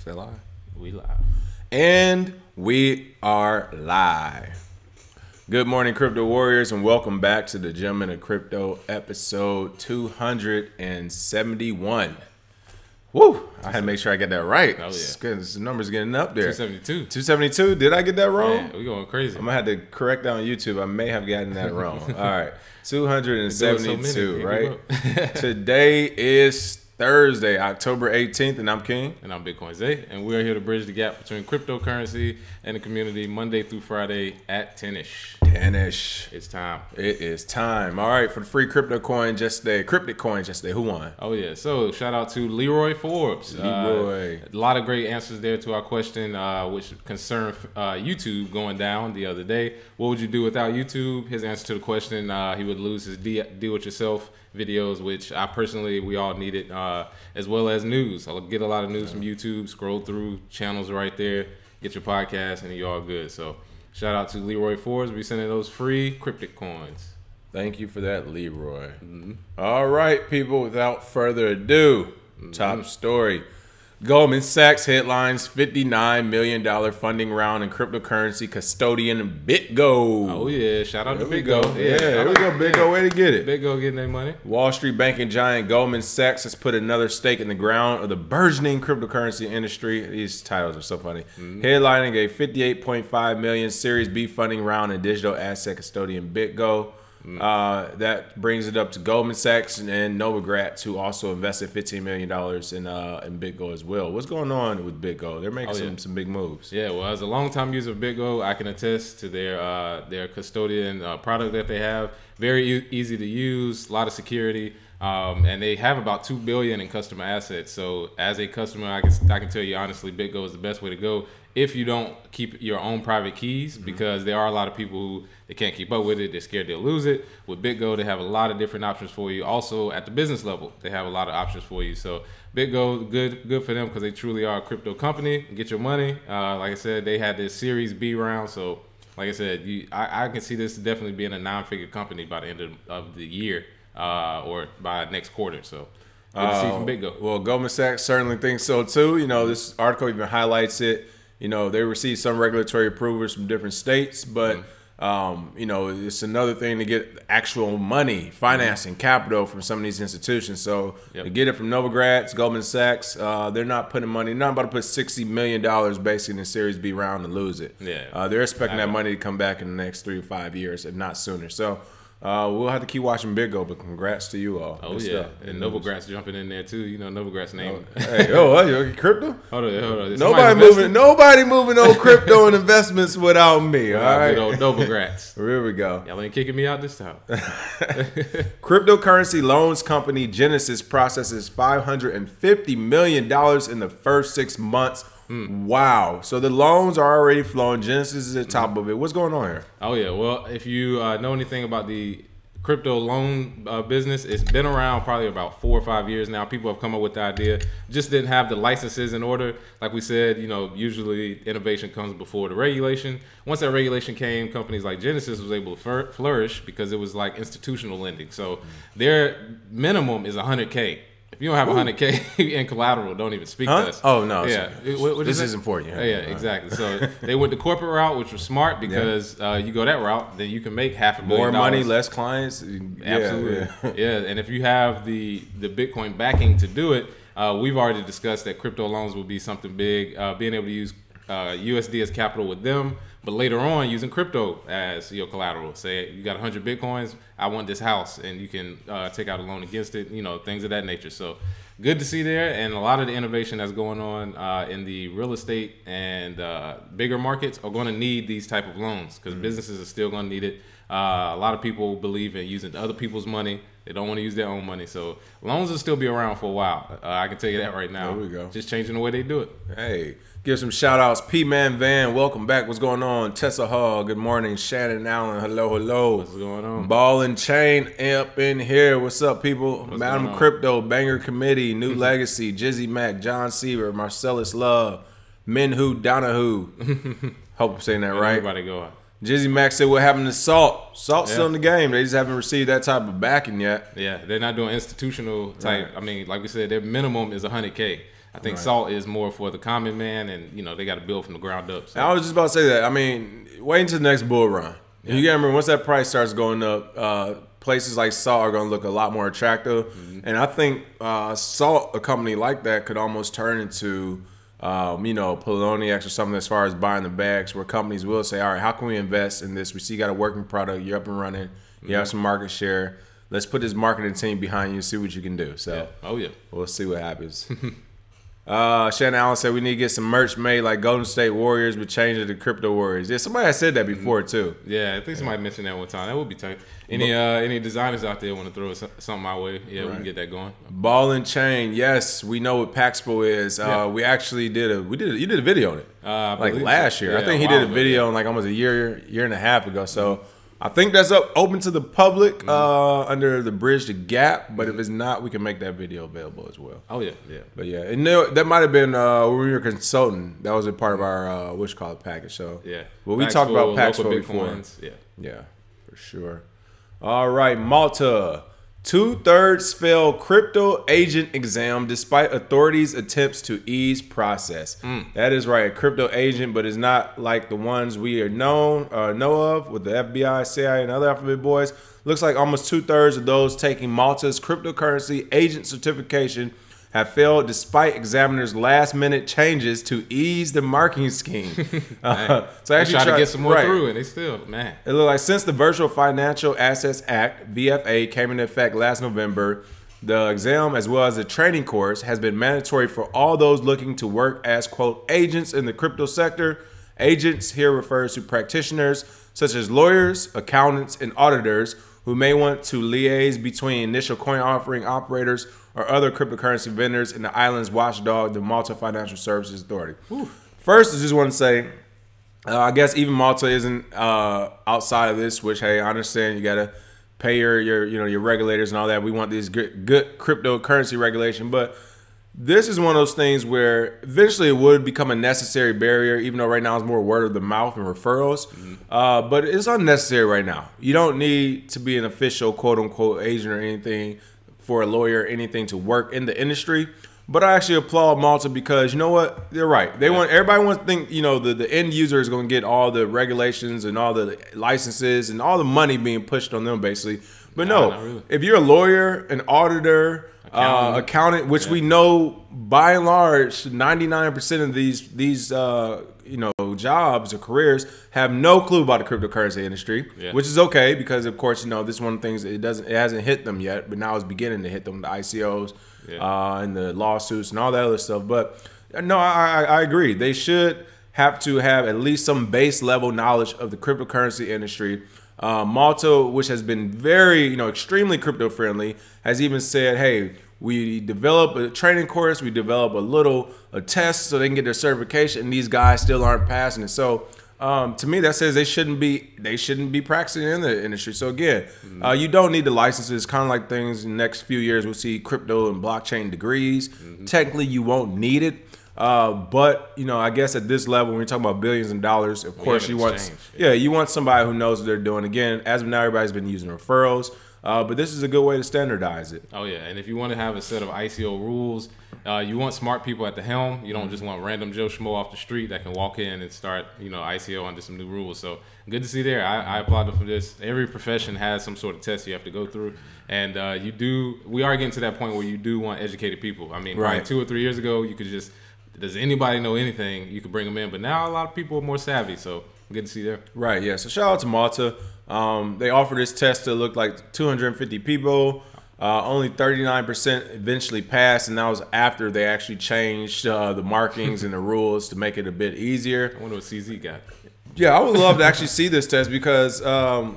Stay live. We live. And we are live. Good morning, crypto warriors, and welcome back to the Gentlemen of Crypto episode 271. Woo! I had to make sure I get that right. Oh, yeah. This number's getting up there. 272. 272? Did I get that wrong? Man, we going crazy. I'm going to have to correct that on YouTube. I may have gotten that wrong. All right. 272, right? Today is Thursday, October 18th, and I'm King. And I'm Bitcoin Zay, and we're here to bridge the gap between cryptocurrency and the community Monday through Friday at 10-ish. 10-ish. It's time. It is time. All right, for the free cryptic coin yesterday, who won? Oh, yeah. So, shout out to Leroy Forbes. Leroy. A lot of great answers there to our question, which concerned YouTube going down the other day. What would you do without YouTube? His answer to the question, he would lose his do-it-yourself videos, which we all needed, as well as news. I'll get a lot of news from YouTube, scroll through channels right there, get your podcast, and you're all good. So shout out to Leroy Forbes. We're sending those free cryptic coins. Thank you for that, Leroy. Mm-hmm. All right, people, without further ado, top story. Goldman Sachs headlines $59 million funding round in cryptocurrency custodian BitGo. Oh, yeah. Shout out to BitGo. BitGo. Yeah, there we go. BitGo, way to get it. BitGo getting their money. Wall Street banking giant Goldman Sachs has put another stake in the ground of the burgeoning cryptocurrency industry. These titles are so funny. Mm-hmm. Headlining a $58.5 million Series B funding round in digital asset custodian BitGo. That brings it up to Goldman Sachs and Novogratz, who also invested $15 million in BitGo as well. What's going on with BitGo? They're making some big moves. Yeah, well, as a longtime user of BitGo, I can attest to their custodian product that they have. Very easy to use, a lot of security, and they have about $2 billion in customer assets. So as a customer, I can tell you honestly, BitGo is the best way to go if you don't keep your own private keys, because there are a lot of people who they can't keep up with it. They're scared they'll lose it. With BitGo, they have a lot of different options for you. Also, at the business level, they have a lot of options for you. So BitGo, good for them, because they truly are a crypto company. Get your money. Like I said, they had this Series B round. So like I said, I can see this definitely being a nine-figure company by the end of the year or by next quarter. So good to see from BitGo. Well, Goldman Sachs certainly thinks so too. You know, this article even highlights it. You know, they received some regulatory approvals from different states, but, you know, it's another thing to get actual money, financing, capital from some of these institutions. So to get it from Novogratz, Goldman Sachs, they're not putting money, not about to put $60 million basically in the Series B round and lose it. Yeah. They're expecting that money to come back in the next 3 to 5 years, if not sooner. So we'll have to keep watching BitGo, but congrats to you all. Oh, yeah. And Novogratz jumping in there, too. You know, Novogratz name. Hey, crypto? Hold on. Nobody moving on crypto and investments without me, all right? Good old Novogratz. Here we go. Y'all ain't kicking me out this time. Cryptocurrency loans company Genesis processes $550 million in the first 6 months. Wow. So the loans are already flowing. Genesis is at the top of it. What's going on here? Oh, yeah. Well, if you know anything about the crypto loan business, it's been around probably about 4 or 5 years now. People have come up with the idea. Just didn't have the licenses in order. Like we said, you know, usually innovation comes before the regulation. Once that regulation came, companies like Genesis was able to flourish because it was like institutional lending. So their minimum is $100K. If you don't have $100K in collateral, don't even speak to us. Oh, no. Yeah. This isn't for you. Yeah, exactly. So they went the corporate route, which was smart, because you go that route, then you can make $500 million. More money, less clients. Absolutely. Yeah. And if you have the Bitcoin backing to do it, we've already discussed that crypto loans will be something big. Being able to use USD as capital with them, but later on using crypto as your collateral. Say you got 100 Bitcoins, I want this house, and you can take out a loan against it, you know, things of that nature. So good to see there, and a lot of the innovation that's going on in the real estate and bigger markets are going to need these type of loans, because businesses are still going to need it. A lot of people believe in using other people's money. They don't want to use their own money. So loans will still be around for a while. I can tell you that right now. There we go. Just changing the way they do it. Hey, give some shout outs. P-Man Van, welcome back. What's going on? Tessa Hall, good morning. Shannon Allen, hello. What's going on? Ball and Chain up in here. What's up, people? Madam Crypto, Banger Committee, New Legacy, Jizzy Mac, John Seaver, Marcellus Love, Minhu Donahue. Hope I'm saying that right. Everybody go out. Jizzy Mac said, what happened to Salt? Salt's still in the game. They just haven't received that type of backing yet. Yeah, they're not doing institutional type. Right. I mean, like we said, their minimum is $100K. I think Salt is more for the common man, and you know they got to build from the ground up. So. I was just about to say that. I mean, wait until the next bull run. Yeah. You got to remember, once that price starts going up, places like Salt are going to look a lot more attractive. Mm-hmm. And I think Salt, a company like that, could almost turn into, Poloniax or something as far as buying the bags, where companies will say, all right, how can we invest in this? We see you got a working product. You're up and running. You have some market share. Let's put this marketing team behind you and see what you can do. So, we'll see what happens. Shannon Allen said we need to get some merch made like Golden State Warriors, but change it to Crypto Warriors. Yeah, somebody has said that before too. Yeah, I think somebody mentioned that one time. That would be tight. Any designers out there want to throw something my way? Yeah, we can get that going. Ball and Chain, yes, we know what Paxpo is. We actually you did a video on it like last year. I think he did a video on like almost a year and a half ago. So. I think that's open to the public under the Bridge the Gap, but if it's not, we can make that video available as well. Oh, yeah. But yeah, and that might have been when we were consulting. That was a part of our, package. So, yeah. But we talked about Paxpo before. Yeah, for sure. All right, Malta. 2/3 fail crypto agent exam despite authorities' attempts to ease process. That is right, a crypto agent, but it's not like the ones we know of with the FBI, CIA, and other alphabet boys. Looks like almost 2/3 of those taking Malta's cryptocurrency agent certification have failed despite examiners' last-minute changes to ease the marking scheme. So actually try to get some more through, and they still, man. It looks like since the Virtual Financial Assets Act, VFA, came into effect last November, the exam as well as the training course has been mandatory for all those looking to work as, quote, agents in the crypto sector. Agents here refers to practitioners such as lawyers, accountants, and auditors who may want to liaise between initial coin offering operators or other cryptocurrency vendors in the island's watchdog, the Malta Financial Services Authority. First, I just want to say, I guess even Malta isn't outside of this, which, hey, I understand you got to pay your regulators and all that. We want this good cryptocurrency regulation, but this is one of those things where eventually it would become a necessary barrier, even though right now it's more word of the mouth and referrals. But it's unnecessary right now. You don't need to be an official quote-unquote agent or anything for a lawyer or anything to work in the industry. But I actually applaud Malta because, you know what? They're right. Everybody wants to think, the end user is going to get all the regulations and all the licenses and all the money being pushed on them, basically. But no, really. If you're a lawyer, an auditor, accountant, which we know by and large, 99% of these jobs or careers have no clue about the cryptocurrency industry, which is okay because of course this is one of the things it hasn't hit them yet, but now it's beginning to hit them, the ICOs and the lawsuits and all that other stuff. But no, I agree. They should have to have at least some base level knowledge of the cryptocurrency industry. Malta, which has been very, extremely crypto friendly, has even said, hey, we develop a training course, we develop a test so they can get their certification, and these guys still aren't passing it. So to me, that says they shouldn't be practicing in the industry. So again, you don't need the licenses. Kind of like things in the next few years, we'll see crypto and blockchain degrees. Technically, you won't need it. But I guess at this level, when you're talking about billions of dollars, of course you want somebody who knows what they're doing. Again, as of now, everybody's been using referrals, but this is a good way to standardize it. Oh yeah, and if you want to have a set of ICO rules, you want smart people at the helm. You don't just want random Joe Schmo off the street that can walk in and start ICO under some new rules. So good to see there. I applaud them for this. Every profession has some sort of test you have to go through, and we are getting to that point where you do want educated people. I mean, right 2 or 3 years ago, you could just, does anybody know anything? You could bring them in, but now a lot of people are more savvy, so good to see there. Right, yeah. So shout out to Malta. They offered this test to look like 250 people. Only 39% eventually passed, and that was after they actually changed the markings and the rules to make it a bit easier. I wonder what CZ got. Yeah, I would love to actually see this test because, I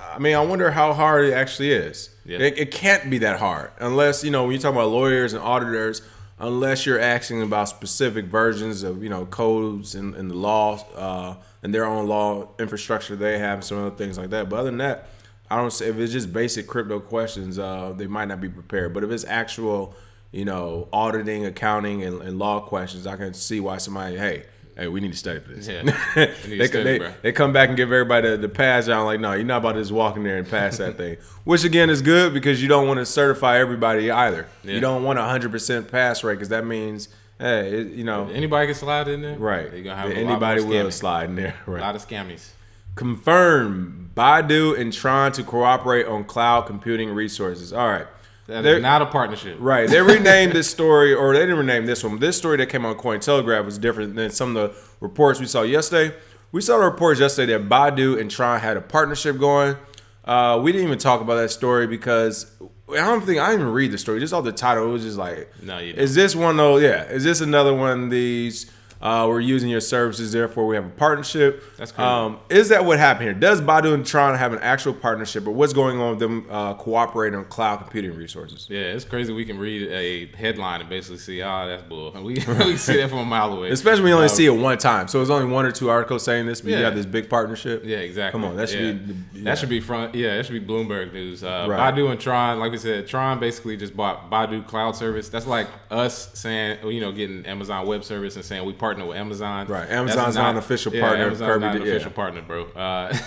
wonder how hard it actually is. Yeah. It can't be that hard unless, when you talk about lawyers and auditors, unless you're asking about specific versions of, codes and the law and their own law infrastructure they have and some other things like that. But other than that, I don't say if it's just basic crypto questions, they might not be prepared. But if it's actual, auditing, accounting, and law questions, I can see why somebody, hey, we need to study for this. Yeah. They come back and give everybody the pass down like, no, you're not about to just walk in there and pass that thing. Which, again, is good because you don't want to certify everybody either. Yeah. You don't want a 100% pass rate because that means Hey, you know, anybody can slide in there. Right. You're gonna have anybody will slide in there. Right. A lot of scammies. Confirm Baidu and Tron to cooperate on cloud computing resources. All right. That is not a partnership. Right. They renamed this story, or they didn't rename this one. This story that came on Cointelegraph was different than some of the reports we saw yesterday. We saw the reports yesterday that Baidu and Tron had a partnership going. We didn't even talk about that story because I didn't even read the story. Just off the title, it was just like, no, you don't. Is this one though? Yeah. Is this another one of these? We're using your services, therefore we have a partnership. That's crazy. Is that what happened here? Does Baidu and Tron have an actual partnership, or what's going on with them cooperating on cloud computing resources? Yeah, it's crazy. We can read a headline and basically see, that's bull. And we see that from a mile away. Especially when you only see it one time. So it's only one or two articles saying this, but you have this big partnership. Yeah, exactly. Come on, that should be that should be front. Yeah, that should be Bloomberg news. Right. Baidu and Tron, like we said, Tron basically just bought Baidu cloud service. That's like us saying, getting Amazon Web Service and saying we partner with Amazon. Right, Amazon's not an official partner. Amazon's not an official partner, bro.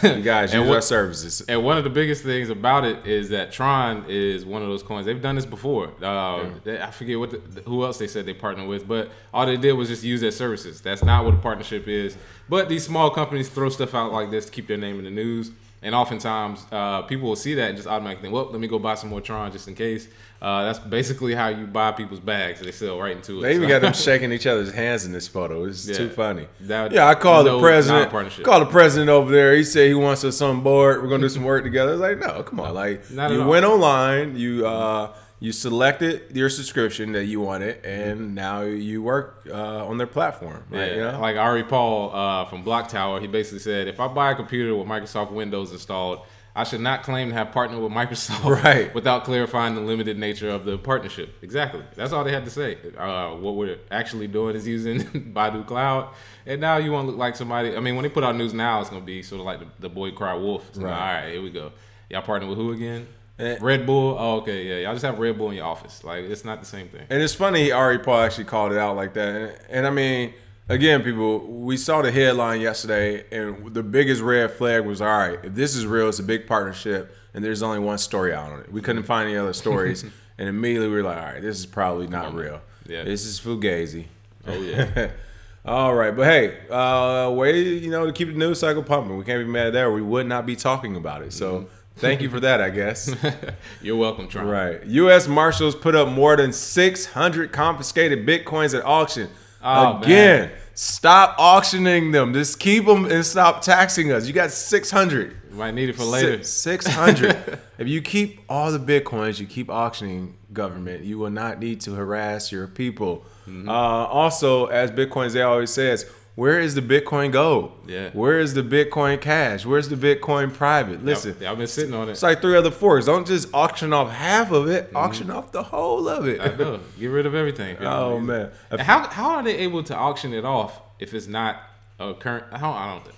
You guys use our services. And one of the biggest things about it is that Tron is one of those coins. They've done this before. I forget who else they said they partnered with, but all they did was just use their services. That's not what a partnership is. But these small companies throw stuff out like this to keep their name in the news. And oftentimes, people will see that and just automatically think, well, let me go buy some more Tron just in case. That's basically how you buy people's bags. They sell right into it. They even got them shaking each other's hands in this photo. It's too funny. I called the president. Called the president over there. He said he wants us on board. We're gonna do some work together. I was like, no, come on. Like, you went online. You selected your subscription that you wanted, and now you work on their platform. Right? Yeah, like Ari Paul from Block Tower, he basically said, if I buy a computer with Microsoft Windows installed, I should not claim to have partnered with Microsoft without clarifying the limited nature of the partnership. Exactly. That's all they had to say. What we're actually doing is using Baidu Cloud. And now you want to look like somebody. I mean, when they put out news now, it's going to be sort of like the boy cry wolf. It's like, all right, here we go. Y'all partner with who again? Red Bull. Oh, okay, yeah. Y'all just have Red Bull in your office. Like, it's not the same thing. And it's funny, Ari Paul actually called it out like that. And I mean, again, people, we saw the headline yesterday, and the biggest red flag was, all right, if this is real, it's a big partnership, and there's only one story out on it. We couldn't find any other stories, and immediately we were like, all right, this is probably not real. Yeah. This is Fugazi. Oh, yeah. All right, but hey, way to keep the news cycle pumping. We can't be mad at that, or we would not be talking about it. So thank you for that, I guess. You're welcome, Tron. Right. U.S. Marshals put up more than 600 confiscated Bitcoins at auction. Oh, again, man. Stop auctioning them. Just keep them and stop taxing us. You got 600. You might need it for later. 600. If you keep all the Bitcoins, you keep auctioning, government, you will not need to harass your people. Also, as Bitcoins, they always says, where is the Bitcoin gold? Yeah. Where is the Bitcoin cash? Where's the Bitcoin private? Listen. Y'all been sitting on it. It's like 3 other forks. Don't just auction off half of it. Auction off the whole of it. I know. Get rid of everything. Oh, man. And how are they able to auction it off if it's not a current? I don't think.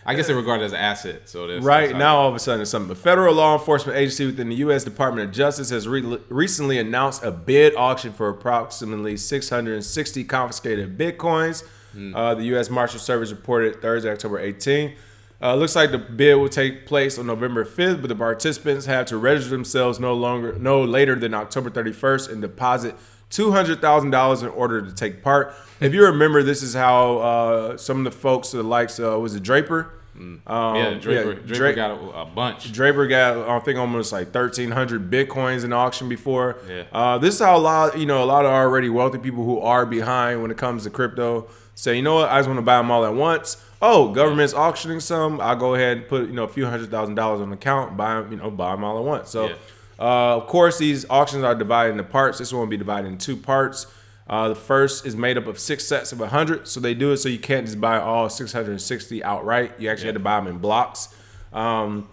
I guess they regard it as an asset. So that's now, all of a sudden, it's something. The federal law enforcement agency within the U.S. Department of Justice has recently announced a bid auction for approximately 660 confiscated Bitcoins. The U.S. Marshal Service reported Thursday, October 18th. Looks like the bid will take place on November 5th, but the participants have to register themselves no later than October 31st and deposit $200,000 in order to take part. If you remember, this is how some of the folks, the likes, was it Draper? Draper got a bunch. Draper got, I think, almost like 1,300 Bitcoins in auction before. Yeah. This is how a lot of already wealthy people who are behind when it comes to crypto say, you know what, I just want to buy them all at once. Oh, government's auctioning some. I'll go ahead and put a few $100,000 on the account, buy them all at once. So, of course, these auctions are divided into parts. This one will be divided in 2 parts. The first is made up of 6 sets of 100. So they do it so you can't just buy all 660 outright. You actually have to buy them in blocks. And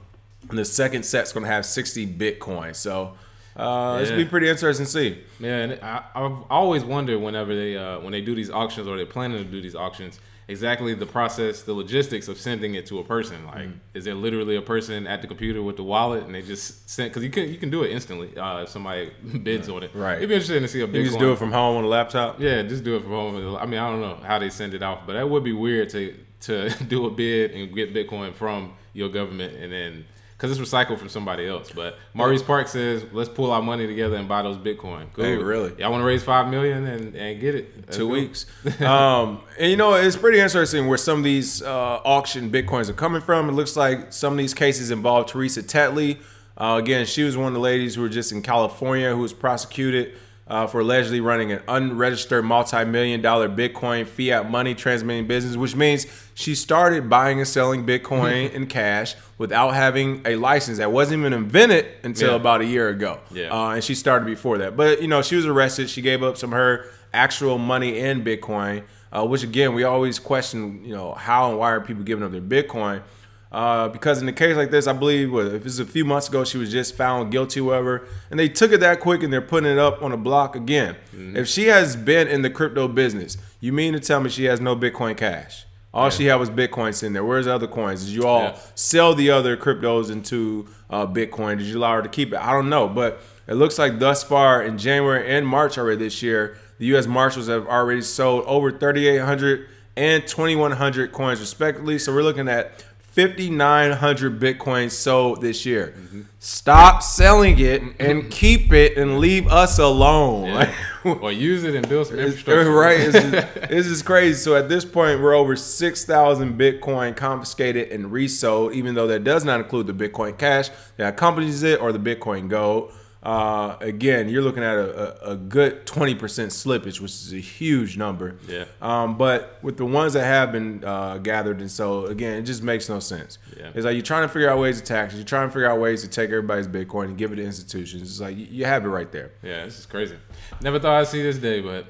the second set's going to have 60 Bitcoin. So it's be pretty interesting to see. Yeah, and I've always wondered whenever when they do these auctions or they're planning to do these auctions, exactly the process, the logistics of sending it to a person. Like, is there literally a person at the computer with the wallet and they just send? Because you can do it instantly if somebody bids on it. Right. It'd be interesting to see a Bitcoin. You just do it from home on a laptop. Yeah, just do it from home. I mean, I don't know how they send it off, but that would be weird to do a bid and get Bitcoin from your government and then because it's recycled from somebody else. But Maurice Park says, let's pull our money together and buy those Bitcoin. Cool. Hey, really? Y'all want to raise $5 million and get it? Let's 2 go. weeks. And you know, it's pretty interesting where some of these auction Bitcoins are coming from. It looks like some of these cases involve Teresa Tetley. Again, she was one of the ladies who were just in California who was prosecuted for allegedly running an unregistered multi-million-dollar Bitcoin fiat money transmitting business, which means she started buying and selling Bitcoin in cash without having a license that wasn't even invented until about a year ago. And she started before that. But, you know, she was arrested. She gave up some of her actual money in Bitcoin, which, again, we always question, you know, how and why are people giving up their Bitcoin? Because in a case like this, I believe if it's a few months ago, she was just found guilty, whatever, and they took it that quick and they're putting it up on a block again. If she has been in the crypto business, you mean to tell me she has no Bitcoin cash? All she had was Bitcoin sitting there. Where's the other coins? Did you all sell the other cryptos into Bitcoin? Did you allow her to keep it? I don't know, but it looks like thus far in January and March already this year, the U.S. Marshals have already sold over 3,800 and 2,100 coins respectively. So we're looking at 5,900 Bitcoins sold this year. Stop selling it and keep it and leave us alone. Or use it and build some infrastructure. Right. This is crazy. So at this point, we're over 6,000 Bitcoin confiscated and resold, even though that does not include the Bitcoin Cash that accompanies it or the Bitcoin Gold. Again, you're looking at a good 20% slippage, which is a huge number. But with the ones that have been gathered, and so again, it just makes no sense. It's like you're trying to figure out ways to tax it. You're trying to figure out ways to take everybody's Bitcoin and give it to institutions. It's like you have it right there. This is crazy. Never thought I'd see this day, but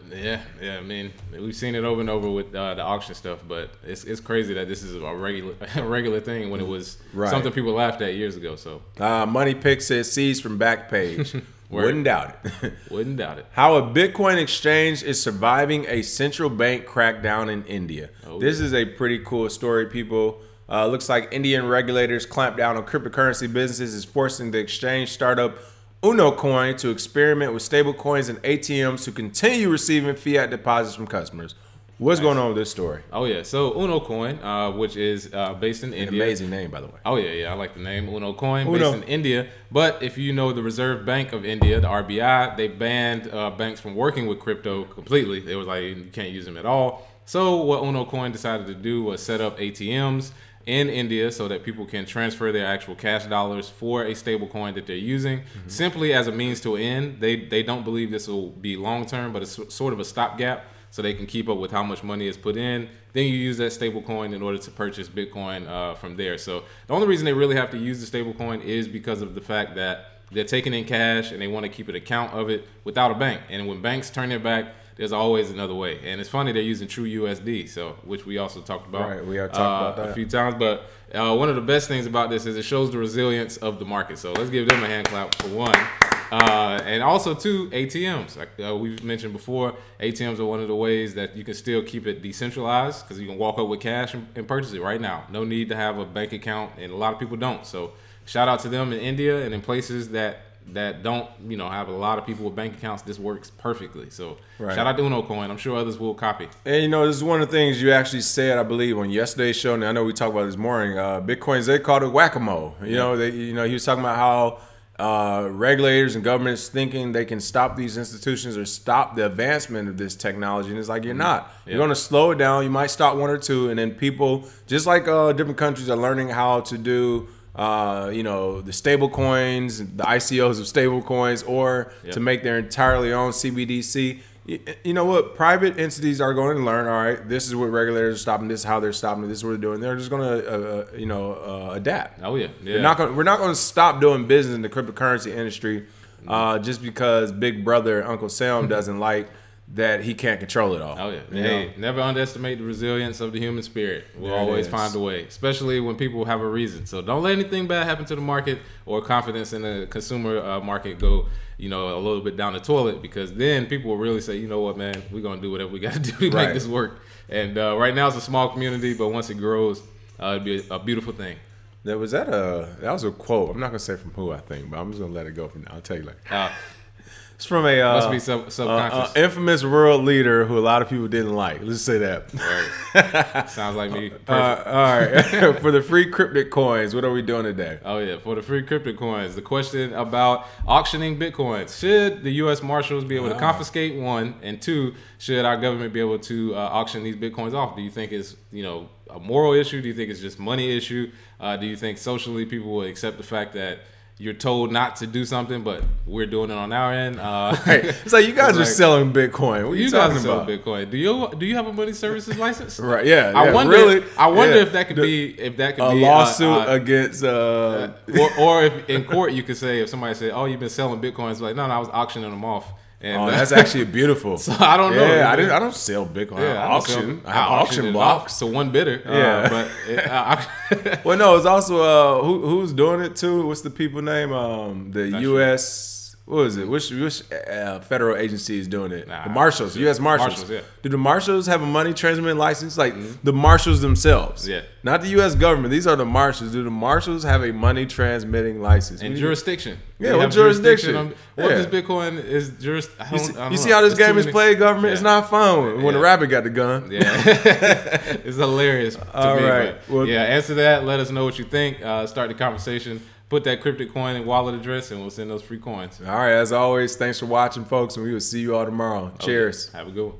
I mean, we've seen it over and over with the auction stuff. But it's crazy that this is a regular thing when it was something people laughed at years ago. So Money Pick says seized from back page. Wouldn't doubt it. Wouldn't doubt it. How a Bitcoin exchange is surviving a central bank crackdown in India. This is a pretty cool story, people. Looks like Indian regulators clamp down on cryptocurrency businesses is forcing the exchange startup Uno Coin to experiment with stable coins and ATMs to continue receiving fiat deposits from customers. What's going on with this story? So Uno Coin, which is based in India. Amazing name, by the way. I like the name Uno Coin, based in India. But if you know the Reserve Bank of India, the RBI, they banned banks from working with crypto completely. They was like, you can't use them at all. So what Uno Coin decided to do was set up ATMs in India so that people can transfer their actual cash dollars for a stable coin that they're using, simply as a means to an end. They don't believe this will be long term, but it's sort of a stopgap, so they can keep up with how much money is put in. Then you use that stable coin in order to purchase Bitcoin from there. So the only reason they really have to use the stable coin is because of the fact that they're taking in cash and they want to keep an account of it without a bank. And when banks turn their back, there's always another way. And it's funny they're using True USD, so which we also talked about. Right, we are talking about that a few times. But one of the best things about this is it shows the resilience of the market. So let's give them a hand clap for one. And also, too, ATMs. Like we've mentioned before, ATMs are one of the ways that you can still keep it decentralized because you can walk up with cash and purchase it right now. No need to have a bank account, and a lot of people don't. So shout out to them in India and in places that don't, have a lot of people with bank accounts. This works perfectly. So shout out to Uno Coin. I'm sure others will copy. And this is one of the things you actually said, I believe, on yesterday's show. And I know we talked about it this morning. Bitcoins, they called it whack-a-mole. He was talking about how regulators and governments thinking they can stop these institutions or stop the advancement of this technology. And it's like, you're not. You're going to slow it down. You might stop one or two. And then people, just like different countries are learning how to do the stable coins, the ICOs of stable coins, or to make their entirely own CBDC. You know what? Private entities are going to learn, all right, this is what regulators are stopping, this is how they're stopping it, this is what they're doing. They're just going to, adapt. We're not going to stop doing business in the cryptocurrency industry just because Big Brother, Uncle Sam doesn't like that he can't control it all. Hey, never underestimate the resilience of the human spirit. We'll always find a way, especially when people have a reason. So don't let anything bad happen to the market or confidence in the consumer market go, a little bit down the toilet, because then people will really say, you know what, man, we're going to do whatever we got to do to make this work. And right now it's a small community, but once it grows, it'll be a beautiful thing. That was a quote. I'm not going to say from who I think, but I'm just going to let it go for now. I'll tell you later. It's from a must be subconscious. infamous world leader who a lot of people didn't like. Let's say that. Right. Sounds like me. All right. For the free cryptic coins, what are we doing today? Oh yeah, for the free cryptic coins, the question about auctioning Bitcoins. Should the U.S. Marshals be able to confiscate, one, and two, should our government be able to auction these Bitcoins off? Do you think it's a moral issue? Do you think it's just money issue? Do you think socially people will accept the fact that you're told not to do something, but we're doing it on our end? Right. It's like you guys are selling Bitcoin. What are you talking guys are about? selling Bitcoin. Do you have a money services license? Right. Yeah. I wonder. Really, I wonder if that could be a lawsuit against. Or if in court you could say, if somebody said, "Oh, you've been selling Bitcoins," like, no, I was auctioning them off. And that's actually beautiful. So I don't know. Yeah, I don't sell Bitcoin. Yeah, I auction blocks. to one bidder. Yeah. Well, no, it's also who's doing it too. What's the people name? The U.S. What is it? Which federal agency is doing it? The Marshals, U.S. Marshals. Yeah. Do the Marshals have a money transmitting license? Like the Marshals themselves? Yeah. Not the U.S. government. These are the Marshals. Do the Marshals have a money transmitting license? And jurisdiction. Yeah, what jurisdiction? What this Bitcoin is You see how this game is played, government? Yeah. It's not fun when the rabbit got the gun. Yeah. It's hilarious to me. Right. Well, yeah, answer that. Let us know what you think. Start the conversation. Put that cryptic coin and wallet address, and we'll send those free coins. All right. As always, thanks for watching, folks, and we will see you all tomorrow. Cheers. Have a good one.